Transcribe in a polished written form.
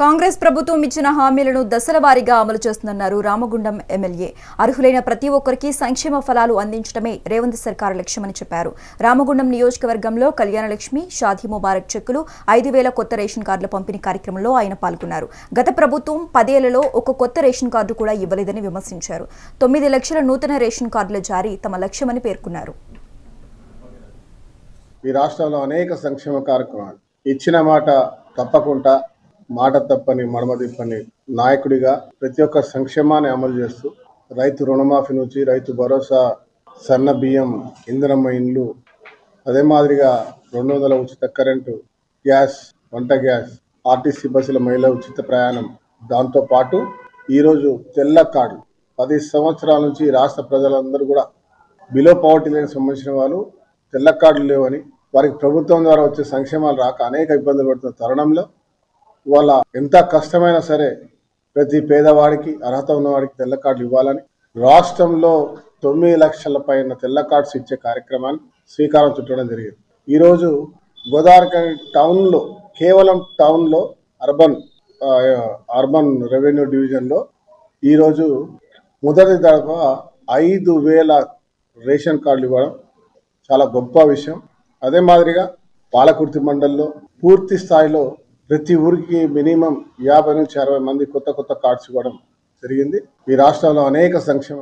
కాంగ్రెస్ ప్రభుత్వం ఇచ్చిన హామీలను దశల వారీగా అమలు చేస్తుందన్నారు రామగుండం ఎమ్మెల్యే. అర్హులైన ప్రతి ఒక్కరికి సంక్షేమ ఫలాలు అందించడమే రేవంత్ సర్కారు లక్ష్యమని చెప్పారు. రామగుండం నియోజకవర్గంలో కళ్యాణలక్ష్మి, షాదీ ముబారక్ చెక్కులు, 5,000 కొత్త రేషన్ కార్డుల పంపిణీ కార్యక్రమంలో ఆయన పాల్గొన్నారు. గత ప్రభుత్వం 10 ఏళ్లలో ఒక కొత్త రేషన్ కార్డు కూడా ఇవ్వలేదని విమర్శించారు. 9 లక్షల నూతన రేషన్ కార్డుల జారీ తమ లక్ష్యమని పేర్కొన్నారు. ఈ రాష్ట్రంలో అనేక సంక్షేమ కార్యక్రమాలు ఇచ్చిన మాట తప్పకుండా మాట తప్పని మడమ తిప్పని నాయకుడిగా ప్రతి ఒక్క సంక్షేమాన్ని అమలు చేస్తూ రైతు రుణమాఫీ నుంచి రైతు భరోసా, సన్న బియ్యం, ఇంధనమ్మ ఇండ్లు, అదే మాదిరిగా 200 ఉచిత కరెంటు, గ్యాస్, వంట గ్యాస్, ఆర్టీసీ బస్సుల మహిళా ఉచిత ప్రయాణం, దాంతోపాటు ఈరోజు తెల్ల కార్డు 10 సంవత్సరాల నుంచి రాష్ట్ర ప్రజలందరూ కూడా బిలో పవర్టీ లైన్ సంబంధించిన వాళ్ళు తెల్ల కార్డులు లేవని, వారికి ప్రభుత్వం ద్వారా వచ్చే సంక్షేమాలు రాక అనేక ఇబ్బందులు పడుతున్న తరుణంలో వాళ్ళ ఎంత కష్టమైనా సరే ప్రతి పేదవాడికి, అర్హత ఉన్నవాడికి తెల్ల కార్డులు ఇవ్వాలని రాష్ట్రంలో 9 లక్షల పైన తెల్ల కార్డ్స్ ఇచ్చే కార్యక్రమాన్ని శ్రీకారం చుట్టడం జరిగింది. ఈరోజు గోదావరి టౌన్లో, కేవలం టౌన్లో అర్బన్ రెవెన్యూ డివిజన్లో ఈరోజు మొదటి దఫా 5,000 రేషన్ కార్డులు ఇవ్వడం చాలా గొప్ప విషయం. అదే మాదిరిగా పాలకుర్తి మండలంలో పూర్తి స్థాయిలో ప్రతి ఊరికి మినిమం 50 నుంచి 60 మంది కొత్త కార్డ్స్ ఇవ్వడం జరిగింది. ఈ రాష్ట్రంలో అనేక సంక్షేమ